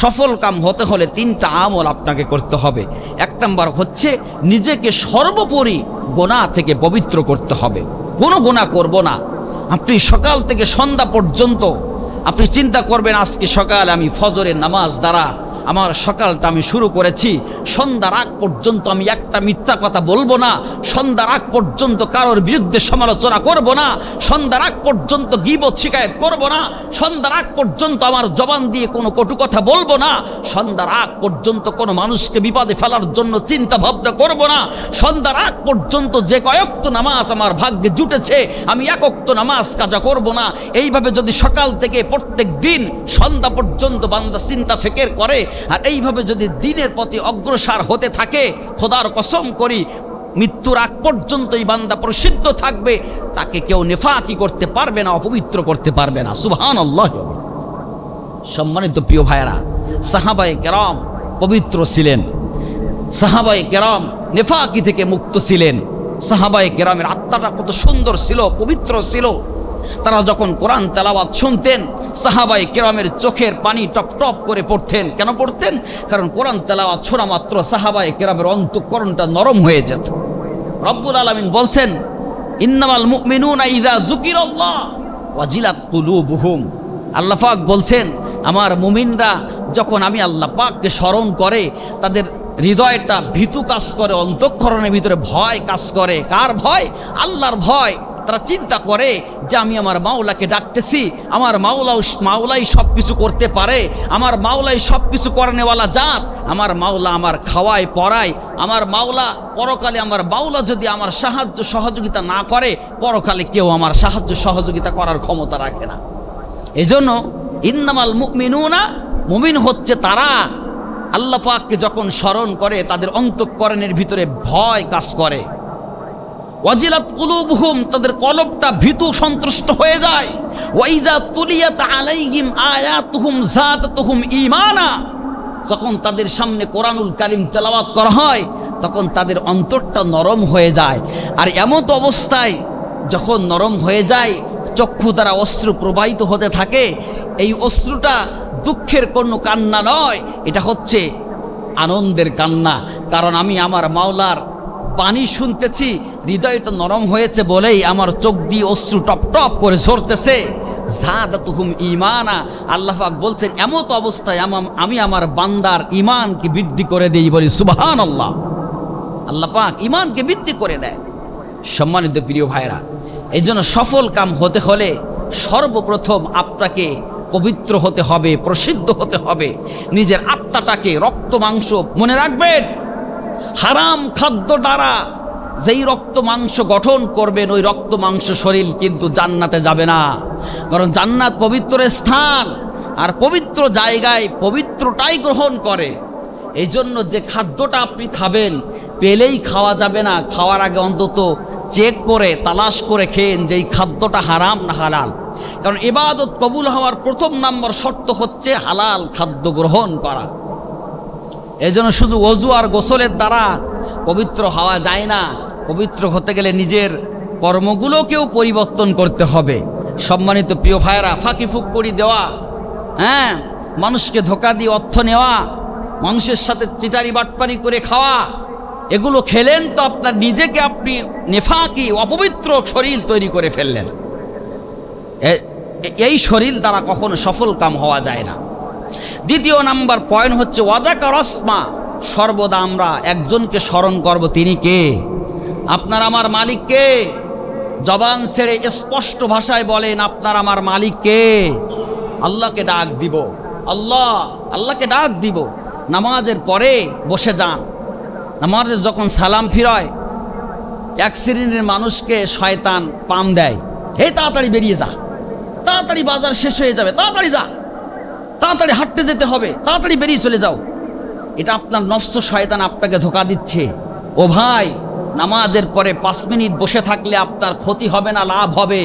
সফল কাম হতে হলে 3টা আমল আপনাকে করতে হবে। 1 নম্বর হচ্ছে নিজেকে সর্বোপরি গুনাহ থেকে পবিত্র করতে হবে। কোনো গুনাহ করব না। আপনি সকাল থেকে সন্ধ্যা পর্যন্ত আপনি চিন্তা করবেন, আজকে সকালে আমি ফজরের নামাজ দ্বারা আমার সকালটা আমি শুরু করেছি, সন্ধ্যার আগ পর্যন্ত আমি একটা মিথ্যা কথা বলবো না, সন্ধ্যার আগ পর্যন্ত কারোর বিরুদ্ধে সমালোচনা করব না, সন্ধ্যার আগ পর্যন্ত গীবত শিকায়েত করব না, সন্ধ্যার আগ পর্যন্ত আমার জবান দিয়ে কোনো কটু কথা বলবো না, সন্ধ্যার আগ পর্যন্ত কোনো মানুষকে বিপদে ফেলার জন্য চিন্তা ভাবনা করব না, সন্ধ্যার আগ পর্যন্ত যে কয়েকটা নামাজ আমার ভাগ্যে জুটেছে আমি একক নামাজ কাজা করব না। এইভাবে যদি সকাল থেকে প্রত্যেক দিন সন্ধ্যা পর্যন্ত বান্দা চিন্তা ফিকির করে আর এইভাবে যদি দিনের প্রতি অগ্রসর হতে থাকে, খোদার কসম করি মৃত্যুর আগ পর্যন্ত এই বান্দা প্রসিদ্ধ থাকবে, তাকে কেউ নেফাকি করতে পারবে না, অপবিত্র করতে পারবে না। সুবহানাল্লাহ। সম্মানিত প্রিয় ভাইয়েরা, সাহাবায়ে কেরাম পবিত্র ছিলেন, সাহাবায়ে কেরাম নেফাকি থেকে মুক্ত ছিলেন, সাহাবায়ে কেরামের আত্মাটা কত সুন্দর ছিল, পবিত্র ছিল। তারা যখন কোরআন তেলাওয়াত শুনতেন, সাহাবায়ে কেরামের চোখের পানি টপ টপ করে পড়তেন। কেন পড়তেন? কারণ কোরআন তেলাওয়াত শোনা মাত্র সাহাবায়ে কেরামের অন্তঃকরণটা নরম হয়ে যেত। রব্বুল আলামিন বলছেন, ইন্নামাল মুমিনুনা ইযা যুকিরাল্লাহ ওয়াজিলাত কুলুবুহুম। আল্লাহ পাক বলছেন, আমার মুমিনরা যখন আমি আল্লাহ পাককে স্মরণ করে তাদের হৃদয়টা ভীতু কাজ করে, অন্তঃকরণের ভিতরে ভয় কাজ করে। কার ভয়? আল্লাহর ভয়। তারা চিন্তা করে যে আমি আমার মাওলাকে ডাকতেছি, আমার মাওলাই সব কিছু করতে পারে, আমার মাওলাই সব কিছু করানেওয়ালা জাত, আমার মাওলা আমার খাওয়ায় পড়ায়, আমার মাওলা পরকালে আমার মাওলা যদি আমার সাহায্য সহযোগিতা না করে, পরকালে কেউ আমার সাহায্য সহযোগিতা করার ক্ষমতা রাখে না। এজন্য ইন্নামাল মুমিনুনা, মুমিন হচ্ছে তারা আল্লাহ পাককে যখন স্মরণ করে তাদের অন্তঃকরণের ভিতরে ভয় কাজ করে। ওয়াজিলাত কুলুবুহুম, তাদের কলবটা ভীতু সন্ত্রস্ত হয়ে যায়। ওয়াইজা তুলিয়াত আলাইহিম আয়াতুহুম যাদাতুহুম ঈমানা, যখন তাদের সামনে কোরআনুল কারীম তেলাওয়াত করা হয় তখন তাদের অন্তরটা নরম হয়ে যায়। আর এমত অবস্থায় যখন নরম হয়ে যায়, চক্ষু দ্বারা অশ্রু প্রবাহিত হতে থাকে। এই অশ্রুটা দুঃখের কোনো কান্না নয়, এটা হচ্ছে আনন্দের কান্না। কারণ আমি আমার মাওলার পানি শুনতেছি, হৃদয়টা নরম হয়েছে বলেই আমার চোখ দিয়ে অশ্রু টপ টপ করে ঝরতেছে। যাদাতুহুম ঈমানা, আল্লাহ পাক বলছেন এমত অবস্থায় আমি আমার বান্দার ঈমানকে বৃদ্ধি করে দেই। বলি সুবহানাল্লাহ। আল্লাহ পাক ঈমানকে বৃদ্ধি করে দেয়। সম্মানিত প্রিয় ভাইরা, এই জন্য সফল কাম হতে হলে সর্বপ্রথম আপনাকে পবিত্র হতে হবে, প্রসিদ্ধ হতে হবে, নিজের আত্মাটাকে রক্ত মাংস, মনে রাখবেন হারাম খাদ্য দ্বারা যেই রক্ত মাংস গঠন করবেন ওই রক্ত মাংস শরীর কিন্তু জান্নাতে যাবে না। কারণ জান্নাত পবিত্র স্থান, আর পবিত্র জায়গায় পবিত্রটাই গ্রহণ করে। এই জন্য যে খাদ্যটা আপনি খাবেন পেলেই খাওয়া যাবে না, খাওয়ার আগে অন্তত চেক করে তালাশ করে খেয়েন যে এই খাদ্যটা হারাম না হালাল। কারণ ইবাদত কবুল হওয়ার প্রথম নম্বর শর্ত হচ্ছে হালাল খাদ্য গ্রহণ করা। এই জন্য শুধু ওযু আর গোসলের দ্বারা পবিত্র হওয়া যায় না। পবিত্র হতে গেলে নিজের কর্মগুলোকেও পরিবর্তন করতে হবে। সম্মানিত প্রিয় ভাইয়েরা, ফাঁকি ফুক্কড়ি দেওয়া, মানুষকে ধোকা দিয়ে অর্থ নেওয়া, মানুষের সাথে চিটারি বাটপারি করে খাওয়া, এগুলো খেলেন তো আপনার নিজেকে আপনি নেফাকি অপবিত্র শরীর তৈরি করে ফেললেন। এই শরীর দ্বারা কখনো সফল কাম হওয়া যায় না। দ্বিতীয় নাম্বার পয়েন্ট হচ্ছে ওয়াজাকার আসমা, সর্বদা আমরা একজনকে স্মরণ করব। তিনি কে? আপনার আমার মালিক কে? জবান ছেড়ে স্পষ্ট ভাষায় বলেন, আপনার আমার মালিক কে? আল্লাহকে ডাক দিব, আল্লাহকে ডাক দিব। নামাজের পরে বসে যান। নামাজে যখন সালাম ফিরায় এক শ্রেণীর মানুষকে শয়তান পাম দেয়, হে তাড়াতাড়ি বেরিয়ে যা, তাড়াতাড়ি বাজার শেষ হয়ে যাবে, তাড়াতাড়ি যা, তাড়াতাড়ি হাঁটতে যেতে হবে, তাড়াতাড়ি বেরিয়ে চলে যাও। এটা আপনার নফস শয়তান আপনাকে ধোঁকা দিচ্ছে। ও ভাই, নামাজের পরে 5 মিনিট বসে থাকলে আপনার ক্ষতি হবে না, লাভ হবে।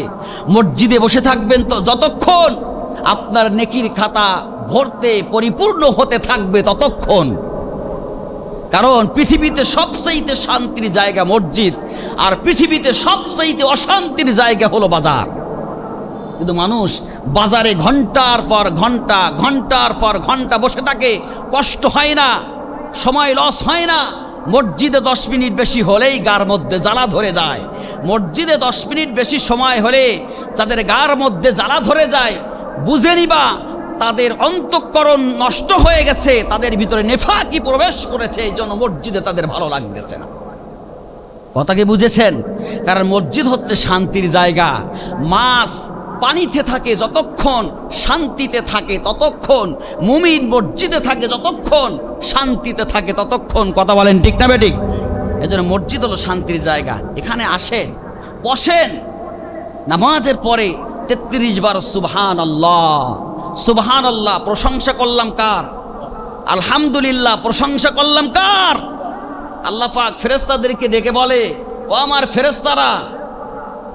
মসজিদে বসে থাকবেন তো যতক্ষণ আপনার নেকির খাতা ভরতে পরিপূর্ণ হতে থাকবে ততক্ষণ। কারণ পৃথিবীতে সবচেয়ে শান্তির জায়গা মসজিদ, আর পৃথিবীতে সবচেয়ে অশান্তির জায়গা হলো বাজার। কিন্তু মানুষ বাজারে ঘন্টার পর ঘন্টা ঘন্টার পর ঘন্টা বসে থাকে, কষ্ট হয় না, সময় লস হয় না। মসজিদে 10 মিনিট বেশি হলেই গার মধ্যে জ্বালা ধরে যায়। মসজিদে 10 মিনিট বেশি সময় হলে যাদের গার মধ্যে জ্বালা ধরে যায়, বুঝে নিবা তাদের অন্তঃকরণ নষ্ট হয়ে গেছে, তাদের ভিতরে নেফাকি প্রবেশ করেছে, এই জন্য মসজিদে তাদের ভালো লাগতেছে না। কথা কি বুঝেছেন? কারণ মসজিদ হচ্ছে শান্তির জায়গা। মাছ পানিতে থাকে যতক্ষণ, শান্তিতে থাকে ততক্ষণ। মুমিন মসজিদে থাকে যতক্ষণ, শান্তিতে থাকে ততক্ষণ। কথা বলেন ঠিক না বেঠিক? এজন্য মসজিদ হলো শান্তির জায়গা। এখানে আসেন, বসেন, নামাজের পরে 33 বার সুবহানাল্লাহ সুবহানাল্লাহ প্রশংসা করলাম কার? আলহামদুলিল্লাহ প্রশংসা করলাম কার? আল্লাহ পাক ফেরেশতাদেরকে ডেকে বলে, ও আমার ফেরেশতারা,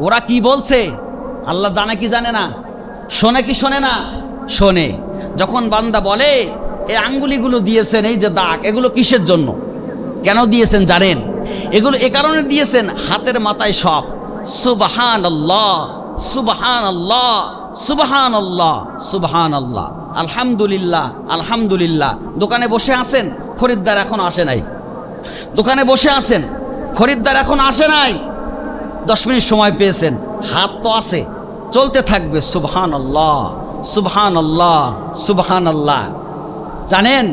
ওরা কি বলছে আল্লাহ জানে কি জানে না? শোনে কি শোনে না? শোনে। যখন বান্দা বলে এই আঙ্গুলিগুলো দিয়েছেন, এই যে দাগ, এগুলো কিসের জন্য, কেন দিয়েছেন জানেন? এগুলো এ কারণে দিয়েছেন, হাতের মাথায় সব সুবহানাল্লাহ সুবহানাল্লাহ সুবহানাল্লাহ সুবহানাল্লাহ, আলহামদুলিল্লাহ আলহামদুলিল্লাহ। দোকানে বসে আছেন, খরিদ্দার এখন আসে নাই। দোকানে বসে আছেন, খরিদ্দার এখন আসে নাই, 10 মিনিট সময় পেয়েছেন, হাত তো আছে, চলতে থাকবে সুবহানাল্লাহ সুবহানাল্লাহ সুবহানাল্লাহ। জানেন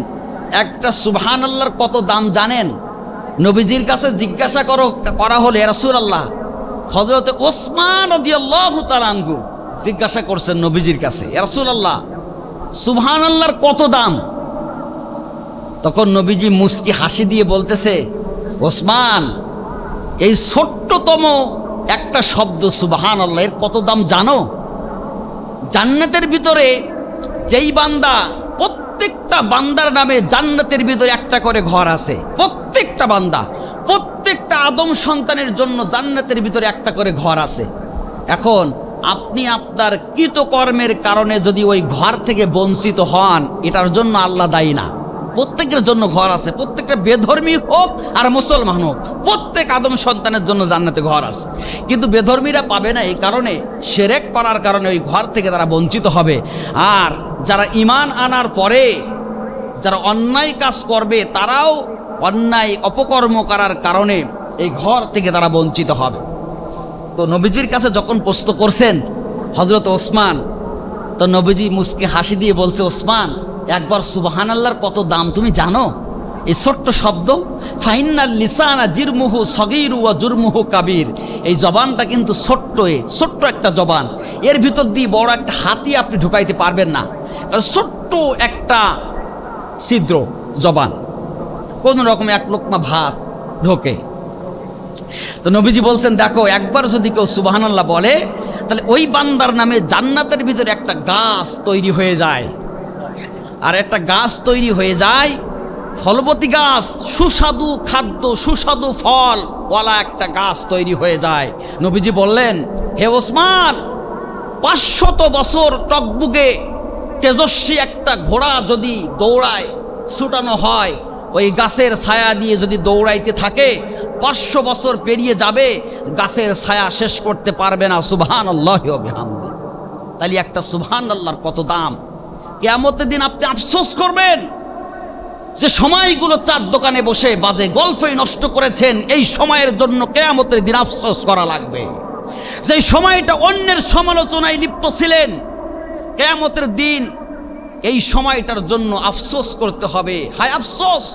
একটা সুবহানাল্লাহর কত দাম জানেন? নবীজির কাছে জিজ্ঞাসা করা হলে, ইয়া রাসূলুল্লাহ, হযরত ওসমান রাদিয়াল্লাহু তাআলা আনহু জিজ্ঞাসা করছেন নবীজির কাছে, ইয়া রাসূলুল্লাহ সুবহানাল্লাহর কত দাম? তখন নবীজি মুস্কি হাসি দিয়ে বলতেছে, ওসমান, এই ছোট্টতম একটা শব্দ সুবহানাল্লাহ, এর কত দাম জানো? জান্নাতের ভিতরে যেই বান্দা, প্রত্যেকটা বান্দার নামে জান্নাতের ভিতরে একটা করে ঘর আছে। প্রত্যেকটা বান্দা, প্রত্যেকটা আদম সন্তানের জন্য জান্নাতের ভিতরে একটা করে ঘর আছে। এখন আপনি আপনার কৃতকর্মের কারণে যদি ওই ঘর থেকে বঞ্চিত হন, এটার জন্য আল্লাহ দায়ী না। প্রত্যেকের জন্য ঘর আছে, প্রত্যেকটা বেধর্মী হোক আর মুসলমান হোক, প্রত্যেক আদম সন্তানের জন্য জান্নাতে ঘর আছে। কিন্তু বেধর্মীরা পাবে না, এই কারণে শিরক করার কারণে ওই ঘর থেকে তারা বঞ্চিত হবে। আর যারা ঈমান আনার পরে যারা অন্যায় কাজ করবে, তারাও অন্যায় অপকর্ম করার কারণে এই ঘর থেকে তারা বঞ্চিত হবে। তো নবীজির কাছে যখন প্রশ্ন করছেন হযরত ওসমান, তো নবীজি মুস্কি হাসি দিয়ে বলছে, ওসমান, একবার সুবহানাল্লাহর কত দাম তুমি জানো? এই ছোট্ট শব্দ, ফাইনাল লিসানা জিরমুহু সগীরু ওয়া জুরমুহু কাবীর, এই জবানটা কিন্তু ছোট্ট একটা জবান। এর ভিতর দিয়ে বড় একটা হাতি আপনি ঢুকাইতে পারবেন না, কারণ ছোট্ট একটা ছিদ্র জবান, কোনো রকমে এক লোকমা ভাত ঢোকে। তো নবীজি বলছেন, দেখো একবার যদি কেউ সুবহানাল্লাহ বলে, তাহলে ওই বান্দার নামে জান্নাতের ভিতরে একটা গাছ তৈরি হয়ে যায়। আর একটা গাছ তৈরি হয়ে যায়, ফলবতী গাছ, সুস্বাদু খাদ্য, সুস্বাদু ফল ওয়ালা একটা গাছ তৈরি হয়ে যায়। নবীজি বললেন, হে ওসমান, 500 বছর টকবুকে তেজস্বী একটা ঘোড়া যদি দৌড়ায়, ছুটানো হয়, ওই গাছের ছায়া দিয়ে যদি দৌড়াইতে থাকে, 500 বছর পেরিয়ে যাবে, গাছের ছায়া শেষ করতে পারবে না। সুবহানাল্লাহি ওয়া বিহামদিহি। তাহলে একটা সুবহানাল্লাহর কত দাম! কিয়ামতের দিন আপনি আফসোস করবেন যে সময়গুলো চার দোকানে বসে বাজে গল্পই নষ্ট করেছেন। এই সময়ের জন্য কিয়ামতের দিন আফসোস করা লাগবে। যে সময়টা অন্যের সমালোচনায় লিপ্ত ছিলেন, কিয়ামতের দিন এই সময়টার জন্য আফসোস করতে হবে। হায় আফসোস,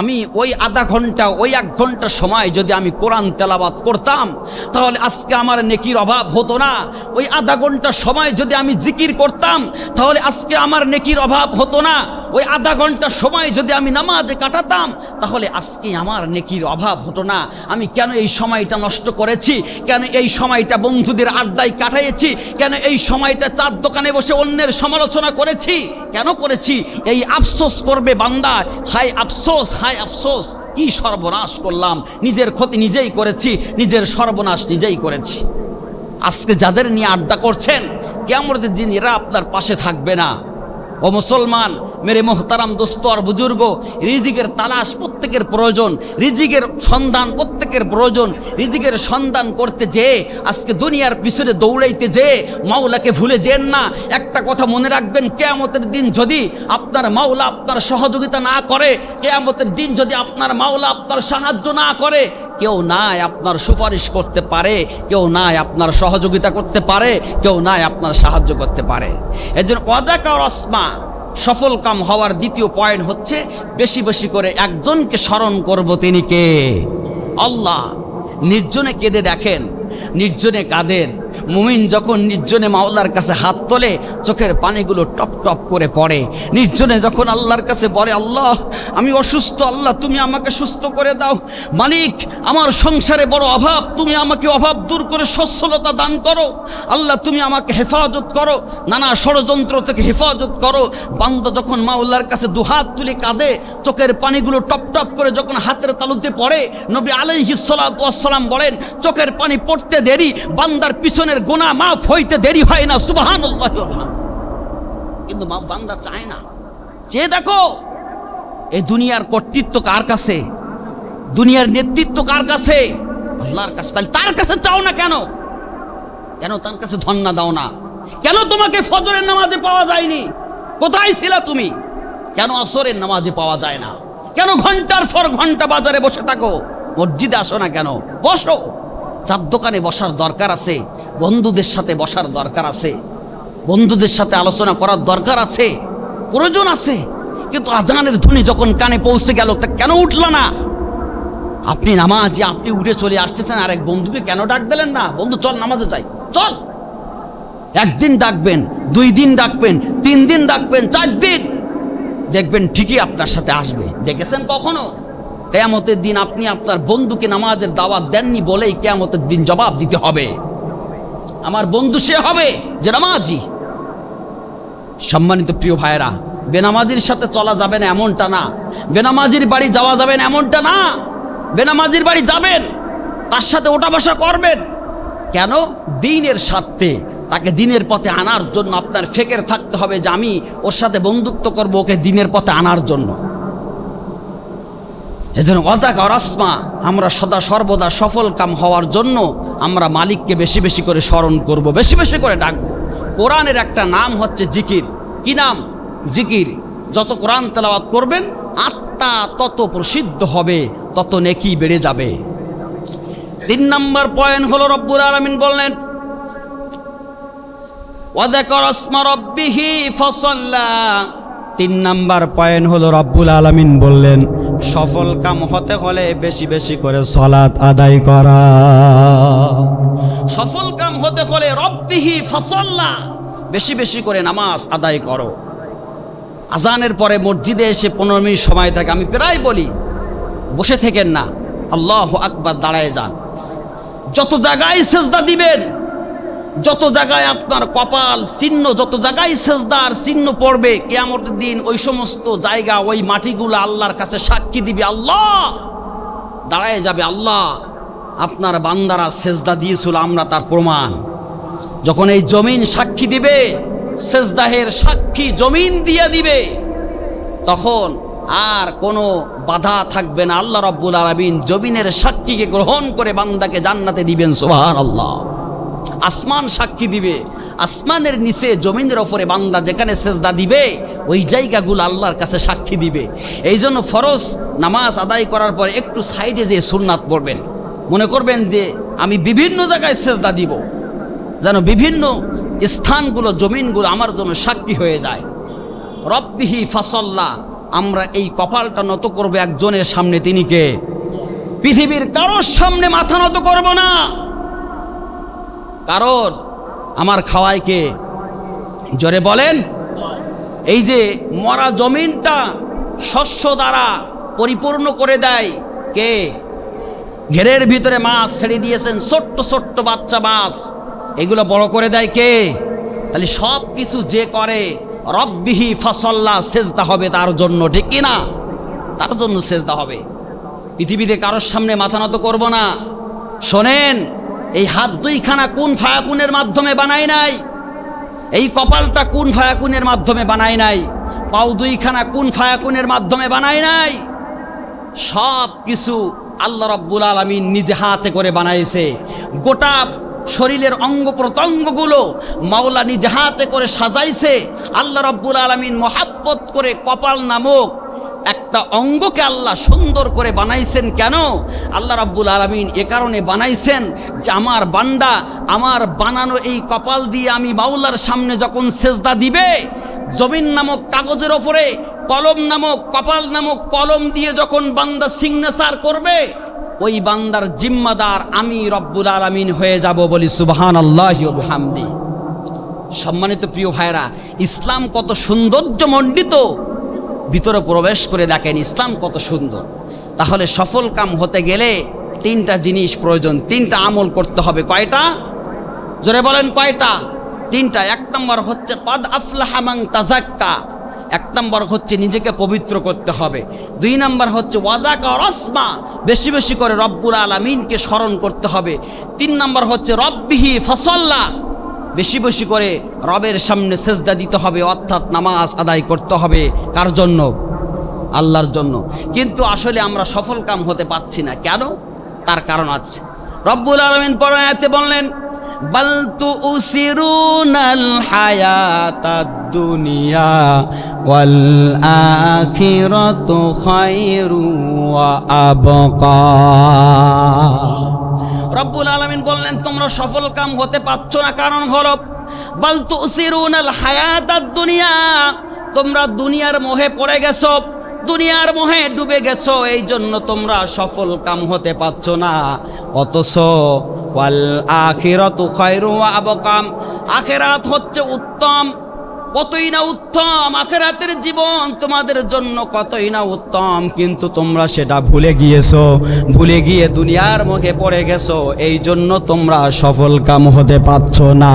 আমি ওই আধা ঘন্টা, ওই 1 ঘন্টা সময় যদি আমি কোরআন তেলাওয়াত করতাম, তাহলে আজকে আমার নেকির অভাব হতো না। ওই আধা ঘন্টা সময় যদি আমি জিকির করতাম, তাহলে আজকে আমার নেকির অভাব হতো না। ওই আধা ঘন্টা সময় যদি আমি নামাজে কাটাতাম, তাহলে আজকে আমার নেকির অভাব হতো না। আমি কেন এই সময়টা নষ্ট করেছি? কেন এই সময়টা বন্ধুদের আড্ডায় কাটাইছি? কেন এই সময়টা চার দোকানে বসে অন্যের সমালোচনা করেছি? কেন করেছি? এই আফসোস করবে বান্দা। হায় আফসোস, হায় আফসোস, কি সর্বনাশ করলাম! নিজের ক্ষতি নিজেই করেছি, নিজের সর্বনাশ নিজেই করেছি। আজকে যাদের নিয়ে আড্ডা করছেন, কিয়ামতের দিন এরা আপনার পাশে থাকবে না। ও মুসলমান, মেরে মোহতারাম দোস্ত আর বুজুর্গ, রিজিকের তালাশ প্রত্যেকের প্রয়োজন, রিজিকের সন্ধান প্রত্যেকের প্রয়োজন। রিজিকের সন্ধান করতে যেয়ে আজকে দুনিয়ার পিছনে দৌড়াইতে যেয়ে মাওলাকে ভুলে যেন না। একটা কথা মনে রাখবেন, কিয়ামতের দিন যদি আপনার মাওলা আপনার সহযোগিতা না করে, কিয়ামতের দিন যদি আপনার মাওলা আপনার সাহায্য না করে, কেউ নাই আপনার সুপারিশ করতে পারে, কেউ নাই আপনার সহযোগিতা করতে পারে, কেউ নাই আপনার সাহায্য করতে পারে। এজন্য ওয়াদাকা রাসমা, সফল কাম হওয়ার দ্বিতীয় পয়েন্ট হচ্ছে বেশি বেশি করে একজনকে স্মরণ করব, তিনি কে? আল্লাহ। নির্জনে কেঁদে দেখেন, নির্জনে কাঁদেন। মুমিন যখন নির্জনে মাওলার কাছে হাত তোলে, চোখের পানিগুলো টপ টপ করে পড়ে। নির্জনে যখন আল্লাহর কাছে বলে, আল্লাহ আমি অসুস্থ, আল্লাহ তুমি আমাকে সুস্থ করে দাও। মালিক আমার সংসারে বড় অভাব, তুমি আমাকে অভাব দূর করে সচ্ছলতা দান করো। আল্লাহ তুমি আমাকে হেফাজত করো, নানা ষড়যন্ত্র থেকে হেফাজত করো। বান্দা যখন মাওলার কাছে দুহাত তুলে কাঁদে, চোখের পানিগুলো টপ টপ করে যখন হাতের তালুতে পড়ে, নবী আলাইহিস সালাতু ওয়াস সালাম বলেন, চোখের পানি পড়তে দেরি, বান্দার পিছনের গুনাহ মাফ হইতে দেরি হয় না। সুবহানাল্লাহ। কিন্তু বান্দা চায় না। চেয়ে দেখো, এই দুনিয়ার কর্তৃত্ব কার কাছে? দুনিয়ার নেতৃত্ব কার কাছে? আল্লাহর কাছে। তাহলে তার কাছে চাও না কেন? কেন তার কাছে ধন্না দাও না? কেন তোমাকে ফজরের নামাজে পাওয়া যায়নি? কোথায় ছিলা তুমি? কেন আসরের নামাজে পাওয়া যায় না? কেন ঘন্টার পর ঘন্টা বাজারে বসে থাকো? মসজিদে আসো না কেন? বসো। চার দোকানে বসার দরকার আছে, বন্ধুদের সাথে বসার দরকার আছে, বন্ধুদের সাথে আলোচনা করার দরকার আছে, প্রয়োজন আছে। কিন্তু আজানের ধ্বনি যখন কানে পৌঁছে গেল, তা কেন উঠল না? আপনি নামাজে আপনি উঠে চলে আসতেছেন, আর এক বন্ধুকে কেন ডাক দিলেন না? বন্ধু চল নামাজে যাই, চল। একদিন ডাকবেন, 2 দিন ডাকবেন, 3 দিন ডাকবেন, 4 দিন, দেখবেন ঠিকই আপনার সাথে আসবে। দেখেছেন কখনো? কিয়ামতের দিন আপনি আপনার বন্ধুকে নামাজের দাওয়াত দেননি বলেই কিয়ামতের দিন জবাব দিতে হবে। আমার বন্ধু সে হবে যে নামাজি। সম্মানিত প্রিয় ভাইয়েরা, বেনামাজির সাথে চলা যাবে না এমনটা না, বেনামাজির বাড়ি যাওয়া যাবে না এমনটা না। বেনামাজির বাড়ি যাবেন, তার সাথে ওঠা বসা করবেন। কেন? দ্বীনের স্বার্থে, তাকে দ্বীনের পথে আনার জন্য আপনার ফিকির থাকতে হবে যে আমি ওর সাথে বন্ধুত্ব করব, ওকে দ্বীনের পথে আনার জন্য। এজন্য ওয়াজাকা রাসমা, আমরা সদা সর্বদা সফল কাম হওয়ার জন্য আমরা মালিককে বেশি বেশি করে স্মরণ করব, বেশি বেশি করে ডাকবো। কোরআনের একটা নাম হচ্ছে জিকির। কি নাম? জিকির। যত কোরআন তেলাওয়াত করবেন, আত্মা তত প্রসিদ্ধ হবে, তত নেকি বেড়ে যাবে। 3 নম্বর পয়েন্ট হলো, রব্বুল আলামিন বললেন, ওয়াযাকারা ইসমা রাব্বিহি ফাসাল্লা। 3 নম্বর পয়েন্ট হলো, রব্বুল আলামিন বললেন, সফল কাম হতে হলে বেশি বেশি করে সালাত আদায় করা। সফল কাম হতে হলে রব্বিহি ফাসাল্লা, বেশি বেশি করে নামাজ আদায় করো। আজানের পরে মসজিদে এসে 15 মিনিট সময় থাকে। আমি প্রায় বলি, বসে থেকেন না, আল্লাহু আকবার দাঁড়ায় যান। যত জায়গায় সেজদা দিবেন, যত জায়গায় আপনার কপাল চিহ্ন, যত জায়গায় সেজদার চিহ্ন পড়বে, কিয়ামতের দিন ওই সমস্ত জায়গা, ওই মাটিগুলো আল্লাহর কাছে সাক্ষী দিবে। আল্লাহ দাঁড়ায় যাবে, আল্লাহ আপনার বান্দারা সেজদা দিয়েছিল, আমরা তার প্রমাণ। যখন এই জমিন সাক্ষী দিবে, সেজদাহের সাক্ষী জমিন দিয়ে দিবে, তখন আর কোনো বাধা থাকবে না। আল্লাহ রাব্বুল আলামিন জমিনের সাক্ষীকে গ্রহণ করে বান্দাকে জান্নাতে দিবেন। সুবহানাল্লাহ। আসমান সাক্ষী দিবে, আসমানের নিচে জমিনের ওপরে বান্দা যেখানে সেজদা দিবে, ওই জায়গাগুলো আল্লাহর কাছে সাক্ষী দিবে। এই জন্য ফরজ নামাজ আদায় করার পরে একটু সাইডে যে সুন্নাত পড়বেন, মনে করবেন যে আমি বিভিন্ন জায়গায় সেজদা দিব, যেন বিভিন্ন স্থানগুলো, জমিনগুলো আমার জন্য সাক্ষী হয়ে যায়। রব্বিহি ফাসাল্লা, আমরা এই কপালটা নত করবো একজনের সামনে, তিনি কে? পৃথিবীর কারোর সামনে মাথা নত করব না। কারণ আমার খাওয়ায় কে? জোরে বলেন। এই যে মরা জমিনটা শস্য দ্বারা পরিপূর্ণ করে দেয় কে? ঘেরের ভিতরে মাছ ছেড়ে দিয়েছেন, ছোট্ট ছোট্ট বাচ্চা মাছ, এগুলো বড় করে দেয় কে? তাহলে সব কিছু যে করে, রব্বিহি ফাসাল্লা, সেজদা হবে তার জন্য, ঠিক কিনা? তার জন্য সেজদা হবে। পৃথিবীতে কারোর সামনে মাথা নত করব না। শোনেন, এই হাত 2খানা কুন ফায়াকুনের মাধ্যমে বানাই নাই। এই কপালটা কুন ফায়াকুনের মাধ্যমে বানায় নাই, পাও দুইখানা কুন ফায়াকুনের মাধ্যমে বানায় নাই। সব কিছু আল্লাহ রাব্বুল আলামিন নিজে হাতে করে বানাইছে। গোটা শরীরের অঙ্গ প্রত্যঙ্গগুলো মাওলা নিজে হাতে করে সাজাইছে। আল্লাহ রাব্বুল আলামিন মহাব্বত করে কপাল নামক একটা অঙ্গকে আল্লাহ সুন্দর করে বানাইছেন। কেন? আল্লাহ রাব্বুল আলামিন এ কারণে বানাইছেন যে আমার বান্দা আমার বানানো এই কপাল দিয়ে আমি মাওলার সামনে যখন সেজদা দিবে, জমিন নামক কাগজের ওপরে কলম নামক কপাল নামক কলম দিয়ে যখন বান্দা সিগনেচার করবে, ওই বান্দার জিম্মাদার আমি রব্বুল আলামিন হয়ে যাব। বলি সুবহানাল্লাহি ওয়া বিহামদি। সম্মানিত প্রিয় ভাইরা, ইসলাম কত সৌন্দর্যমণ্ডিত, ভিতরে প্রবেশ করে দেখেন ইসলাম কত সুন্দর। তাহলে সফল কাম হতে গেলে তিনটা জিনিস প্রয়োজন, তিনটা আমল করতে হবে। কয়টা? জোরে বলেন কয়টা? তিনটা। এক নম্বর হচ্ছে কদ আফলাহা মান তাযাক্কা, এক নম্বর হচ্ছে নিজেকে পবিত্র করতে হবে। দুই নম্বর হচ্ছে ওয়াজাকা রাসমা, বেশি বেশি করে রব্বুল আলামিনকে স্মরণ করতে হবে। তিন নম্বর হচ্ছে রব্বিহি ফাসাল্লা, বেশি বেশি করে রবের সামনে সেজদা দিতে হবে, অর্থাৎ নামাজ আদায় করতে হবে। কার জন্য? আল্লাহর জন্য। কিন্তু আসলে আমরা সফল কাম হতে পারছি না। কেন? তার কারণ আছে। রব্বুল আলামিন পরের আয়াতে বললেন বাল তুসিরুনাল হায়াতাদ দুনিয়া ওয়াল আখিরাতু খায়রু ওয়া আবকা। রব্বুল আলামিন বললেন তোমরা সফল কাম হতে পারছো না, কারণ হলো বাল তুসিরুনাল হায়াতাদ দুনিয়া, তোমরা দুনিয়ার মোহে পড়ে গেছো, দুনিয়ার মোহে ডুবে গেছো, এই জন্য তোমরা সফল কাম হতে পারছো না। অথচ ওয়াল আখিরাতু খায়রু ওয়া আবকা, আখিরাত হচ্ছে উত্তম, কতই না উত্তম, আখিরাতের জীবন তোমাদের জন্য কতই না উত্তম, কিন্তু তোমরা সেটা ভুলে গিয়েছো, ভুলে গিয়ে দুনিয়ার মুখে পড়ে গেছো, এই জন্য তোমরা সফল কাম হতে পারছো না।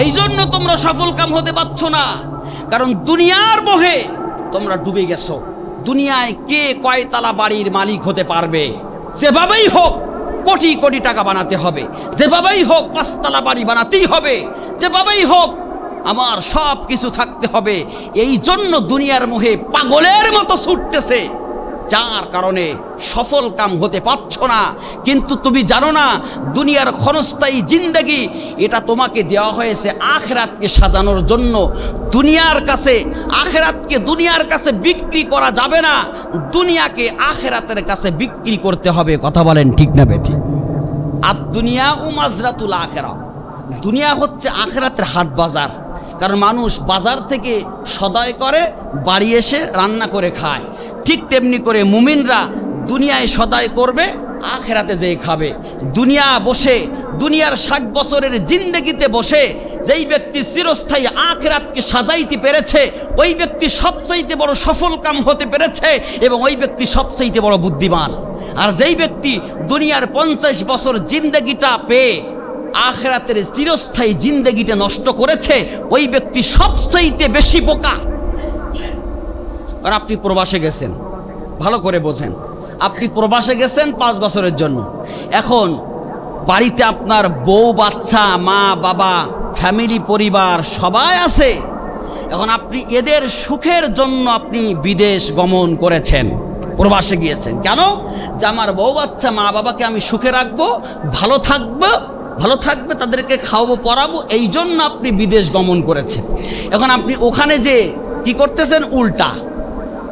এই জন্য তোমরা সফল কাম হতে পারছো না, কারণ দুনিয়ার মোহে তোমরা ডুবে গেছো। দুনিয়ায় কে কয়তলা বাড়ির মালিক হতে পারবে? যেভাবেই হোক কোটি কোটি টাকা বানাতে হবে, যেভাবেই হোক পাঁচতলা বাড়ি বানাতেই হবে, যেভাবেই হোক আমার সব কিছু থাকতে হবে। এই জন্য দুনিয়ার মোহে পাগলের মতো ছুটতেছে, যার কারণে সফল কাম হতে পারছো না। কিন্তু তুমি জানো না দুনিয়ার ক্ষণস্থায়ী জিন্দেগি এটা তোমাকে দেওয়া হয়েছে আখিরাতকে সাজানোর জন্য। দুনিয়ার কাছে আখিরাতকে দুনিয়ার কাছে বিক্রি করা যাবে না, দুনিয়াকে আখিরাতের কাছে বিক্রি করতে হবে। কথা বলেন ঠিক না বেঠিক? আর দুনিয়া ও মাজরাতুল আখিরা, দুনিয়া হচ্ছে আখিরাতের হাট বাজার। কারণ মানুষ বাজার থেকে সদাই করে বাড়ি এসে রান্না করে খায়, ঠিক তেমনি করে মুমিনরা দুনিয়ায় সদাই করবে, আখিরাতে যেয়ে খাবে। দুনিয়া বসে দুনিয়ার 60 বছরের জিন্দেগিতে বসে যেই ব্যক্তি চিরস্থায়ী আখিরাতকে সাজাইতে পেরেছে, ওই ব্যক্তি সবচাইতে বড় সফল কাম হতে পেরেছে এবং ওই ব্যক্তি সবচাইতে বড় বুদ্ধিমান। আর যেই ব্যক্তি দুনিয়ার 50 বছর জিন্দেগিটা পেয়ে আখিরাতের চিরস্থায়ী জিন্দেগিটা নষ্ট করেছে, ওই ব্যক্তি সবচাইতে বেশি বোকা। আর আপনি প্রবাসে গেছেন, ভালো করে বোঝেন, আপনি প্রবাসে গেছেন 5 বছরের জন্য। এখন বাড়িতে আপনার বউ বাচ্চা মা বাবা ফ্যামিলি পরিবার সবাই আছে। এখন আপনি এদের সুখের জন্য আপনি বিদেশ গমন করেছেন, প্রবাসে গিয়েছেন। কেন? যে আমার বউ বাচ্চা মা বাবাকে আমি সুখে রাখবো, ভালো থাকবে, তাদেরকে খাওয়াবো পড়াবো, এই জন্য আপনি বিদেশ গমন করেছেন। এখন আপনি ওখানে যে কি করতেছেন? উল্টা।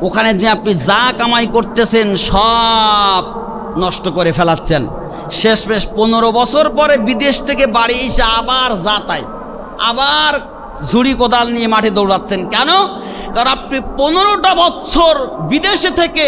ওখানে যে আপনি যা কামাই করতেছেন সব নষ্ট করে ফেলাচ্ছেন। শেষমেশ 15 বছর পরে বিদেশ থেকে বাড়ি এসে আবার যাতাই, আবার ঝুড়ি কোদাল নিয়ে মাঠে দৌড়াচ্ছেন। কেন? কারণ আপনি 15টা বছর বিদেশে থেকে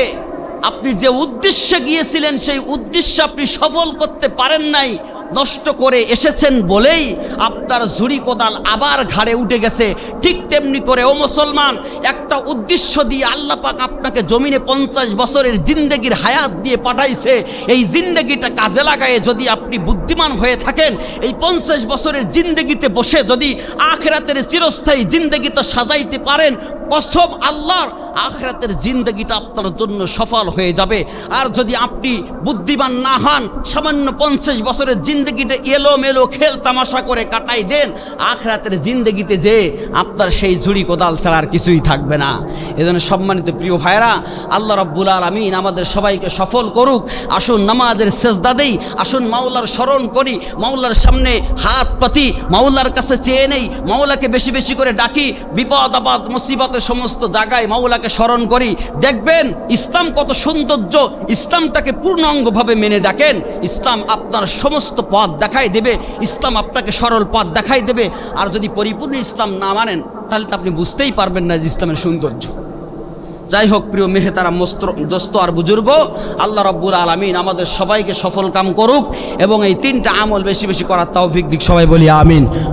আপনি যে উদ্দেশ্যে গিয়েছিলেন সেই উদ্দেশ্য আপনি সফল করতে পারেন নাই, নষ্ট করে এসেছেন বলেই আপনার ঝুড়ি কোদাল আবার ঘাড়ে উঠে গেছে। ঠিক তেমনি করে ও মুসলমান, একটা উদ্দেশ্য দিয়ে আল্লাহ পাক আপনাকে জমিনে 50 বছরের জিন্দেগির হায়াত দিয়ে পাঠাইছে। এই জিন্দেগিটা কাজে লাগায়ে যদি আপনি বুদ্ধিমান হয়ে থাকেন, এই 50 বছরের জিন্দেগিতে বসে যদি আখিরাতের চিরস্থায়ী জিন্দেগিটা সাজাইতে পারেন, কসম আল্লাহর, আখিরাতের জিন্দেগিটা আপনার জন্য সফল হয়ে যাবে। আর যদি আপনি বুদ্ধিমান না হন, সামান্য 50 বছরের জিন্দেগি জিন্দগিটা এলোমেলো খেল তামাশা করে কাটাই দেন, আখিরাতের জিন্দগিতে যে আপনার সেই ঝুড়ি কোদাল ছাড়া আর কিছুই থাকবে না। এজন্য সম্মানিত প্রিয় ভাইরা, আল্লাহ রাব্বুল আলামিন আমাদের সবাইকে সফল করুক। আসুন নামাজের সেজদা দেই, আসুন মাওলার স্মরণ করি, মাওলার সামনে হাত পাতি, মাওলার কাছে চেয়ে নেই, মাওলাকে বেশি বেশি করে ডাকি, বিপদ আপদ মুসিবতের সমস্ত জায়গায় মাওলাকে স্মরণ করি। দেখবেন ইসলাম কত সৌন্দর্য। ইসলামটাকে পূর্ণাঙ্গভাবে মেনে দেখেন, ইসলাম আপনার সমস্ত পথ দেখাই দেবে, ইসলাম আপনাকে সরল পথ দেখাই দেবে। আর যদি পরিপূর্ণ ইসলাম না মানেন তাহলে তো আপনি বুঝতেই পারবেন না যে ইসলামের সৌন্দর্য। যাই হোক প্রিয় মেহতারাম দোস্ত আর বুজুর্গ, আল্লাহ রাব্বুল আলামিন আমাদের সবাইকে সফল কাম করুক এবং এই তিনটা আমল বেশি বেশি করার তৌফিক দিক। সবাই বলি আমিন।